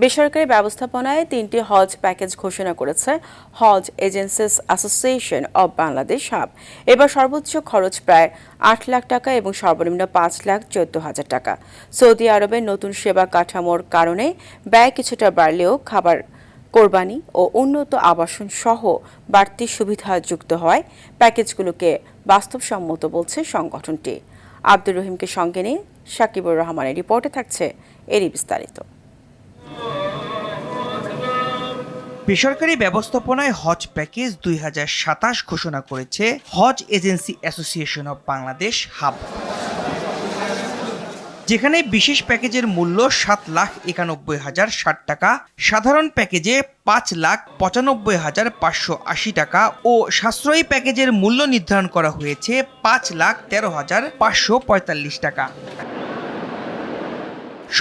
বেসরকারি ব্যবস্থাপনায় ৩টি হজ প্যাকেজ ঘোষণা করেছে হজ agencies association of Bangladesh HAAB. এবার সর্বোচ্চ খরচ প্রায় ৮ লাখ টাকা এবং সর্বনিম্ন ৫,১৪,০০০ টাকা। সৌদি আরবের নতুন সেবা কাঠামোর কারণে ব্যয় কিছুটা বাড়লেও খাবার, কোরবানি ও উন্নত আবাসন সহ বাড়তি সুবিধা যুক্ত হয় প্যাকেজগুলোকে বাস্তবসম্মত বলছে সংগঠনটি। আব্দুর রহিমকে সঙ্গে নিয়ে সাকিবুর রহমানের রিপোর্টে থাকছে এরই বিস্তারিত। বেসরকারি ব্যবস্থাপনায় হজ প্যাকেজ ২০২৭ ঘোষণা করেছে হজ agency association of Bangladesh HAAB, যেখানে বিশেষ প্যাকেজের মূল্য ৭,৯১,০৬০ টাকা, সাধারণ প্যাকেজে ৫,৯৫,৫৮০ টাকা ও সাশ্রয়ী প্যাকেজের মূল্য নির্ধারণ করা হয়েছে ৫,১৩,৫৪৫ টাকা।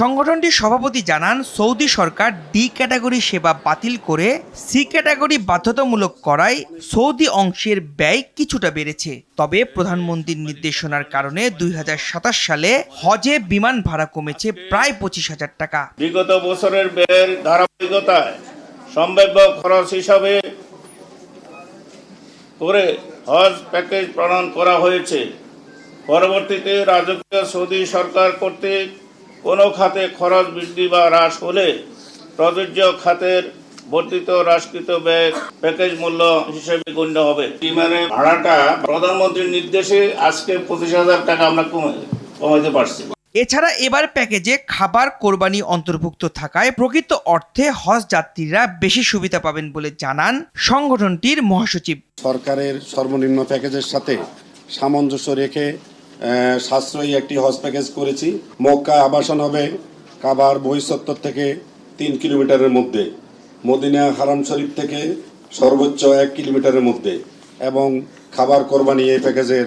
সংগঠনটির সভাপতি জানান, সৌদি সরকার ডি ক্যাটাগরি সেবা বাতিল করে সি ক্যাটাগরি বাধ্যতামূলক করায় সৌদি অংশের ব্যয় কিছুটা বেড়েছে। তবে প্রধানমন্ত্রীর নির্দেশনার কারণে ২০২৭ সালে হজে বিমান ভাড়া কমেছে প্রায় ২৫,০০০ টাকা। বিগত বছরের ব্যয়ের ধারাবাহিকতায় সম্ভাব্য খরচ হিসাবে করে হজ প্যাকেজ প্রণয়ন করা হয়েছে। পরবর্তীতে রাজকীয় সৌদি সরকার কর্তৃক কোনো খাতে খরচ বৃদ্ধি বা হ্রাস হলে প্রযোজ্য খাতের বর্ধিত হ্রাসকৃত ব্যয় প্যাকেজ মূল্য হিসেবে গণ্য হবে। বিমানের ভাড়াটা প্রধানমন্ত্রীর নির্দেশে আজকে ২৫,০০০ টাকা আমরা কমাইতে পারছি। এছাড়া এবার প্যাকেজে খাবার, কোরবানি অন্তর্ভুক্ত থাকায় প্রকৃত অর্থে হজ যাত্রীরা বেশি সুবিধা পাবেন বলে জানান সংগঠনটির মহাসচিব। সরকারের সর্বনিম্ন প্যাকেজের সাথে সামঞ্জস্য রেখে সাশ্রয়ী একটি হজ প্যাকেজ করেছি। মক্কা আবাসন হবে কাবার বহিঃচত্বর থেকে ৩ কিলোমিটারের মধ্যে, মদিনা হারাম শরীফ থেকে সর্বোচ্চ ১ কিলোমিটারের মধ্যে এবং খাবার, কোরবানি এই প্যাকেজের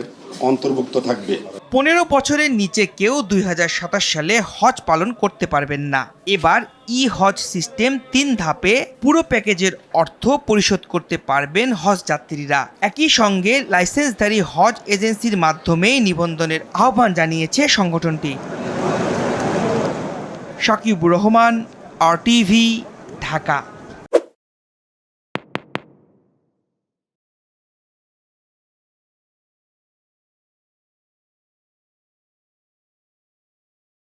অন্তর্ভুক্ত থাকবে। ১৫ বছরের নিচে কেউ ২০২৭ সালে হজ পালন করতে পারবেন না। এবার ই হজ সিস্টেম ৩ ধাপে পুরো প্যাকেজের অর্থ পরিশোধ করতে পারবেন হজ যাত্রীরা। একই সঙ্গে লাইসেন্সধারী হজ এজেন্সির মাধ্যমে নিবন্ধনের আহ্বান জানিয়েছে সংগঠনটি। সাকিবুর রহমান, RTV, ঢাকা।